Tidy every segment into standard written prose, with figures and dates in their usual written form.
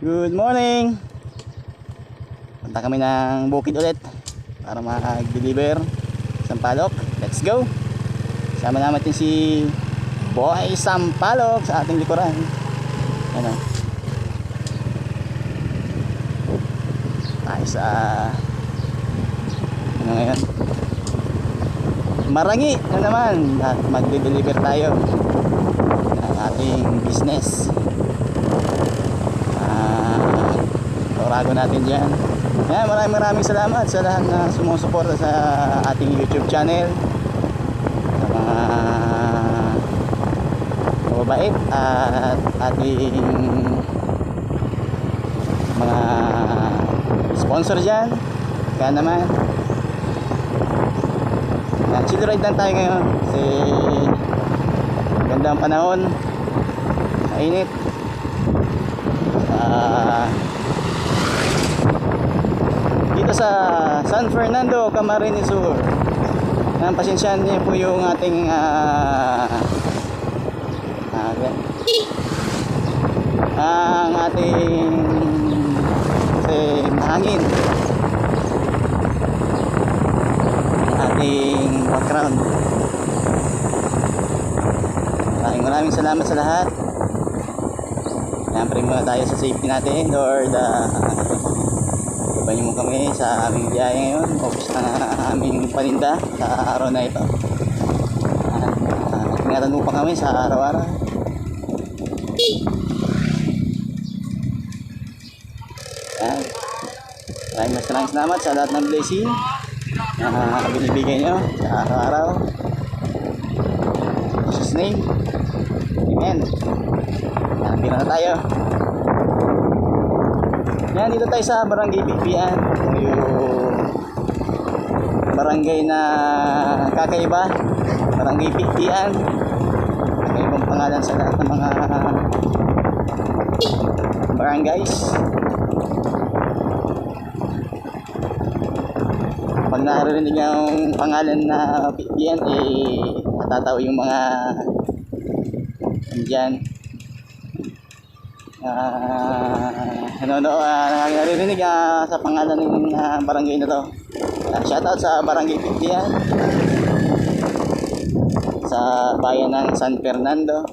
Good morning. Punta kami ng bukid ulit para mag-deliver Sampalok. Let's go. Sama natin si Boy Sampalok sa ating likuran. Ano? Tayo sa ano ngayon? Marangi na naman at mag-deliver tayo ng ating business. Taurago natin dyan. Yan, maraming salamat sa lahat na sumusuporta sa ating YouTube channel, sa mga mababait at ating mga sponsor dyan. Kaya naman chill ride lang tayo ngayon kasi ganda ang panahon, mainit. Dito sa San Fernando, Camarines Sur. Pasensyahan niyo po yung ating ang ating kasi mahangin, ating background. Maraming salamat sa lahat. Siyempre muna tayo sa safety natin. Lord, ibahin mo kami sa aming biyahe ngayon. Focus na aming paninda sa araw na ito. Ingatan mo pa kami sa araw-araw. Yan. Maraming salamat sa lahat ng blessing na binibigay nyo sa araw-araw. In Jesus' name, amen. Pira na tayo. Yan, dito tayo sa Barangay Bigbian, yung barangay na kakaiba, Barangay Bigbian. Kakaibang pangalan sa lahat ng mga barangays. Pag naririnig yung pangalan na Bigbian, natatawa yung mga andyan. Naririnig sa pangalan ng barangay na to. Shoutout sa Barangay Bigbian, sa bayan ng San Fernando.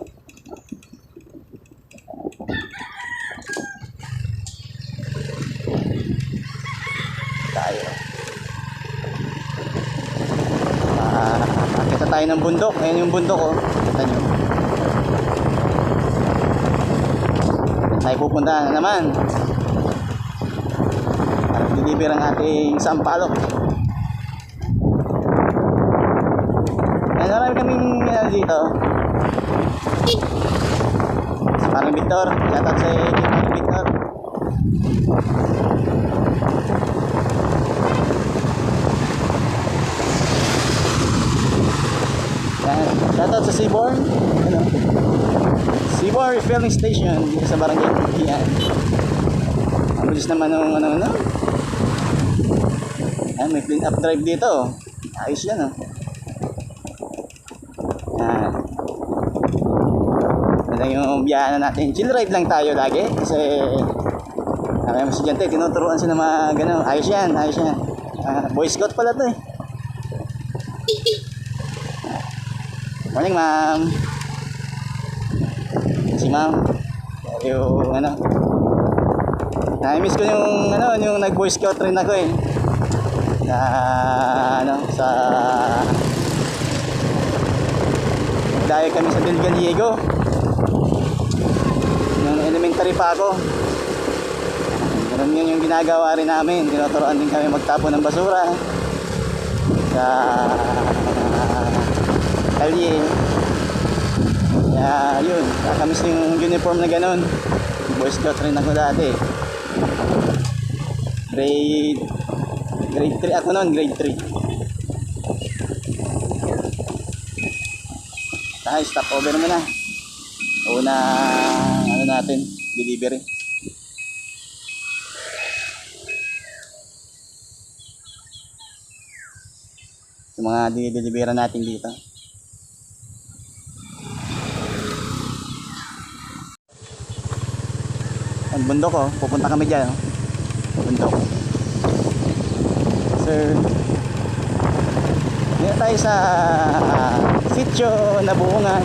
Tayo. Nakita tayo ng bundok. Ayan yung bundok, oh. Kita nyo. Tayo pupunta na naman para deliver ang ating Sampalok. Marami kaming dito. Si Parang Victor, shoutout sa Parang Victor. Shoutout sa Seaborn. Seaborn Refilling Station dito sa Barangay Bigbian. Ang bilis naman ng ano. May clean up drive dito. Ayos yan, oh. Yan. Ito yung biyahe natin. Chill ride lang tayo lagi kasi may mga estudyante, tinuturuan sila mga gano'n. Ayos yan. Boy Scout pala to, eh. Morning, ma'am. Si ma'am. Yung na-miss ko yung yung nag-Boy Scout rin ako, eh. Sa dahil kami sa Del Gallego nung elementary pa ako. Ganun yun yung ginagawa rin namin. Tinuturoan din kami magtapon ng basura sa kalye. Kaya yun, kakamis yung uniform na ganun. Boy Scout rin ako dati. Grade 3 ako noon, grade 3. Tayo, stop over muna. Una, natin, delivery. Yung mga dinideliveran natin dito. bundok oh. Pupunta kami dyan oh. Bundok. Sir. Ngayon tayo sa Sitio Nabungan.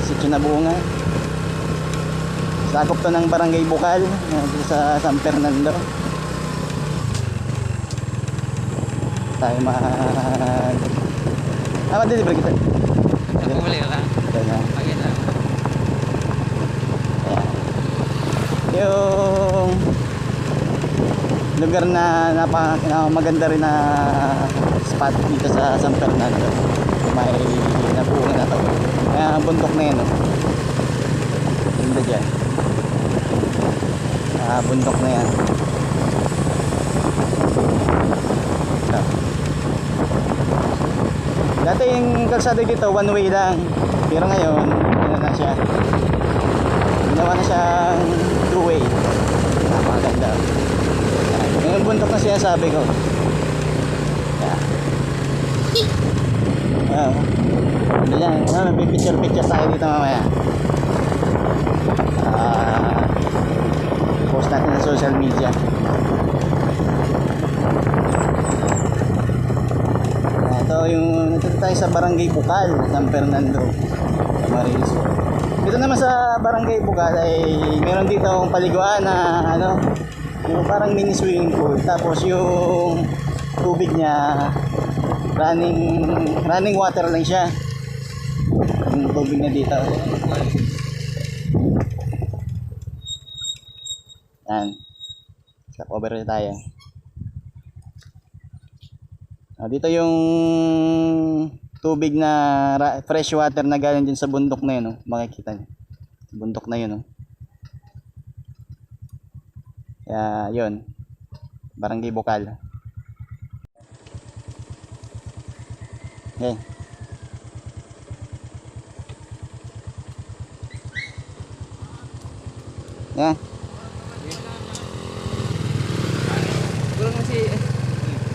Sitio Nabungan. Sakop to ng Barangay Bukal sa San Fernando. Tayo deliver kita. Nagpumuli ka lang. Maganda. Yung lugar na maganda rin na spot dito sa San Fernando. May nabuo na to. Kaya bundok na yun. Ganda dyan. Bundok na yan. Dati yung kalsada dito one way lang. Pero ngayon ano na siya, ginawa na siyang two way. Napakaganda. Yung bundok na siya sabi ko. Ano yan, may picture tayo dito mamaya. Post natin sa social media. Ito yung nandito tayo sa Barangay Bukal, San Fernando, Camarines. Dito naman sa Barangay Bukal ay meron dito akong paliguan na ano, yung parang mini swimming pool. Tapos yung tubig niya running water lang siya. Yung tubig niya dito. Yan. Stop over na tayo. Dito yung tubig na fresh water na galing din sa bundok na yun, oh. Makikita niyo. Bundok na yun, oh. Kaya yun. Barangay Bukal. Okay. Yan. Gulong mo si...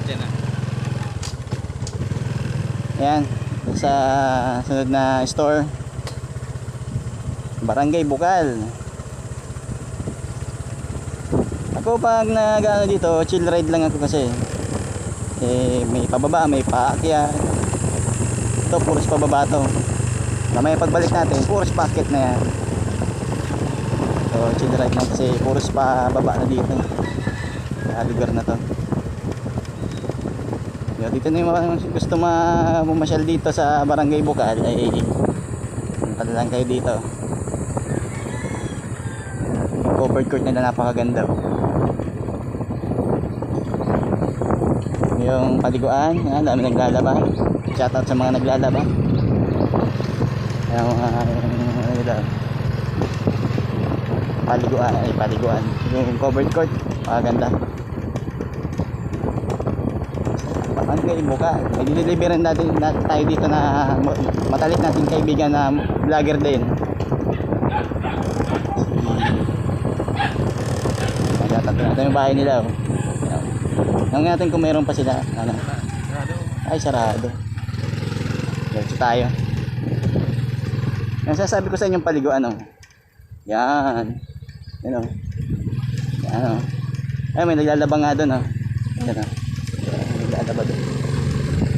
Diyan na. Yan. Sa sunod na store. Barangay Bukal. Ako pag nag-ano dito, chill ride lang ako kasi. May pababa, may paakyat. Ito, puros pababa to. Mamaya pagbalik natin, puros paakyat na yan. So, chill ride lang kasi puros pababa na dito. Sa lugar na to. Dito na yung mga gusto mamasyal dito sa Barangay Bukal ay punta lang kayo dito. Covered court na napakaganda. Yung paliguan, dami naglalaba. Shoutout sa mga naglalaba. Yung paliguan. Yung covered court, napakaganda. Barangay Bukal. May deliveran natin tayo dito na matalik natin kaibigan na vlogger din. Tatapos natin yung bahay nila. Tingnan natin kung meron pa sila. Ano? Ay, sarado. Diretso tayo. Yung sasabi ko sa inyong paliguan, ano? Yan. Yan o. Yan o. Ay, may naglalaba nga doon, o. Yan o. Naglalaba doon.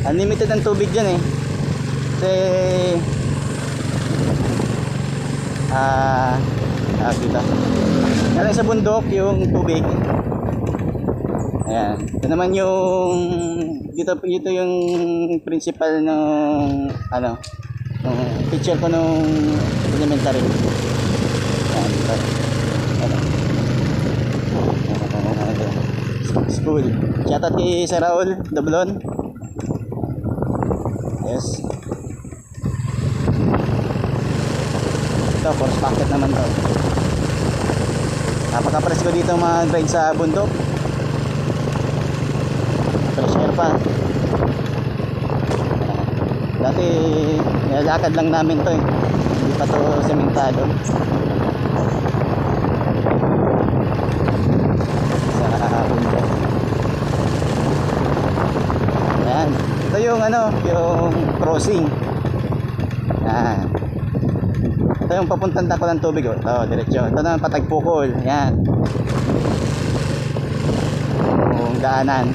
Unlimited ang tubig dyan, eh. Kasi dito. Galing sa bundok yung tubig. Ayan. Ito naman yung dito yung principal ng ano, ng teacher ko nung elementary. Ayan, dito. School. Shoutout kay Sir Raul Dablon. Yes. Ito, force packet naman to. Napaka-press ko dito mag-ride sa bundok. Fresh air pa. Dati nilalakad lang namin to, eh. Hindi pa to sementado. Sa bundok. Ayan. Ito yung ano, yung crossing. Ayan. yung papuntang dako ng tubig, oh. Ito, diretso. Ito naman Patagpukol. Yan. Yung daanan.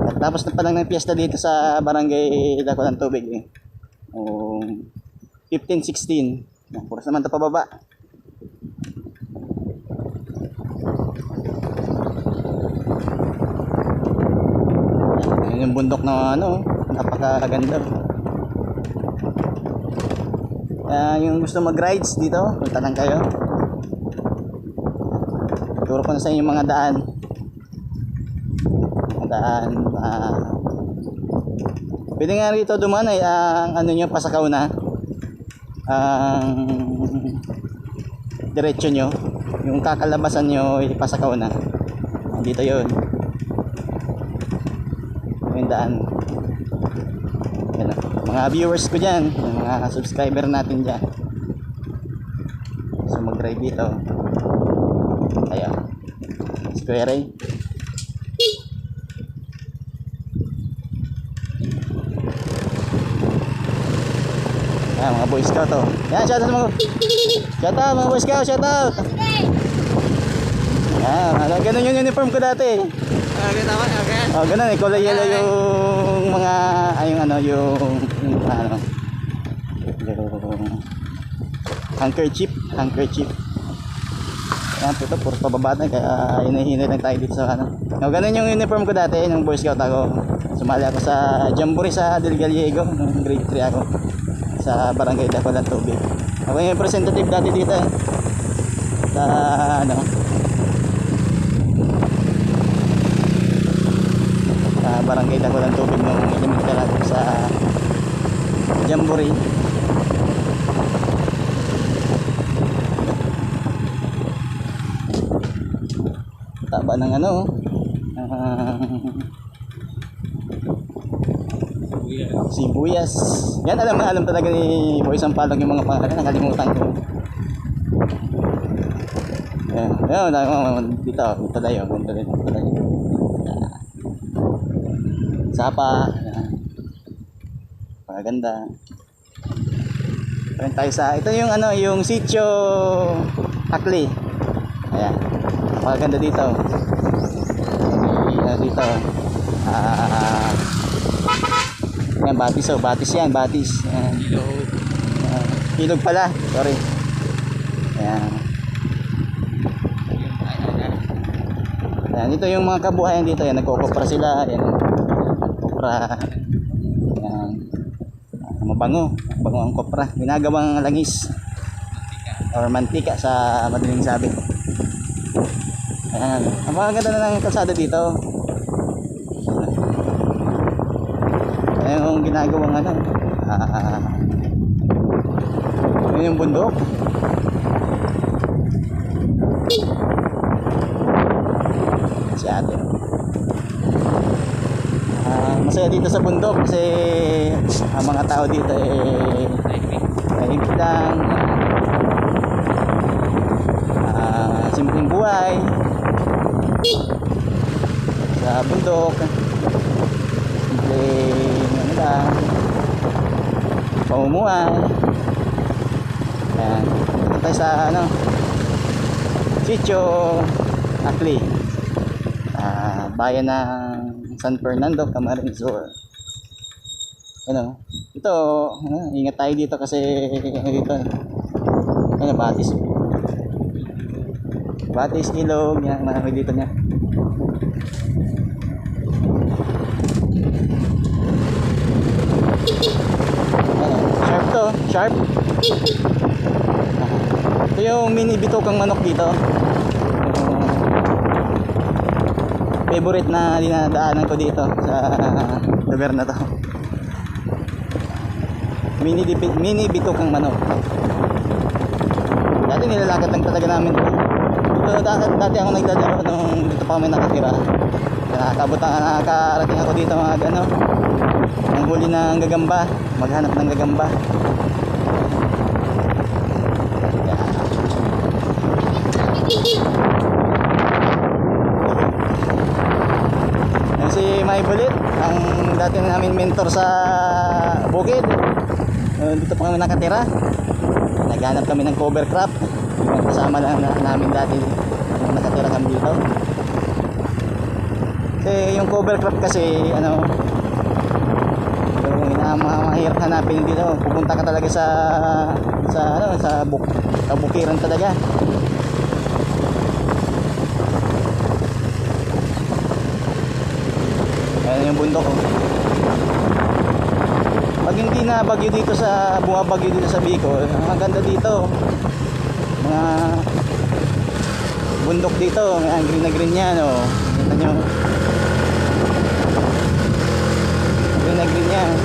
At tapos na pa lang ng piyesta dito sa barangay dako ng tubig, eh. 15-16. Puros naman ito pababa. Yan yung bundok na ano, napakaganda. Yung gusto mag-rides dito, punta lang kayo. Turo ko na sa inyo yung mga daan. Pwede nga rito dumaan ay ang ano nyo, Pasakaw na. Ang diretso nyo, yung kakalabasan nyo ay Pasakaw na. Dito yun. Yung daan. Yan, mga viewers ko dyan, mga subscriber natin dyan. So mag-ride dito. Ayan. Square A. Ayan, mga Boy Scout, oh. Yan, shoutout mga Boy Scout, shoutout. Ayan, ganun yung uniform ko dati. Okay, tama. Okay. Oh, ganun, kulay yellow yung mga yung handkerchief. Yan, puto, puro pababa na, kaya hinahinay lang tayo dito sa ano. No, ganun yung uniform ko dati, nung Boy Scout ako. Sumali ako sa Jamboree sa Del Gallego, nung grade 3 ako. Sa barangay Dako ng Tubig. Ako yung representative dati dito, eh. Sa ano, sa barangay Dako ng Tubig nung elementary ako sa Jamboree. Taba ng ano, sibuyas. Yan, alam talaga ni Boy Sampalog yung mga pangalan, nakalimutan ko. Yan, dito tayo. Sapa. Yan. Maganda. Ayan tayo sa, ito yung ano, yung Sitio Akli. Ayan. Maganda dito. Dito. Yan, batis, oh. Batis yan, batis. Yan. Ilog pala. Sorry. Ayan. Ayan, ito yung mga kabuhayan dito. Yan, nagkukupra sila. Yan. Kupra. Yan. Mabango. Mabango ang kopra. Ginagawang langis. Or mantika sa madaling sabi. Ayan. Ang mga ganda na ng kalsada dito. Ayan yung ginagawang ano. Ayan yung bundok. Si ate. Masaya dito sa bundok kasi ang mga tao dito tahimik lang. Simpleng buhay sa bundok, simpleng ano lang, pamumuhay. Ayan, dito tayo sa ano, Sitio Akli, bayan ng San Fernando, Camarines Sur. Ano, ito, ingat tayo dito kasi dito, ano, batis, ilog, yan, marami dito niya. Sharp to, sharp. Ito yung mini bitokang manok dito. Favorite na dinadaanan ko dito sa lugar na to. Mini bitokang manok. Dati nilalakad lang talaga namin ito. Dati ako nagdadaro nung dito pa kami nakatira. Nakakarating ako dito mga ano, ang huli ng gagamba, maghanap ng gagamba. Yan si May Bulit, ang dati namin mentor sa bukid. Dito pa kami nakatira. naghanap kami ng cover crop. Yung kasama namin dati nung nakatira kami dito. Kasi yung cover crop kasi ano, yung mahirap hanapin dito. Pupunta ka talaga sa bukiran talaga. Ayan yung bundok, oh. Pag hindi na bagyo dito bumabagyo dito sa Bicol, ang ganda dito. Mga bundok dito, ang green na green yan, oh. Kita nyo. Green na green yan.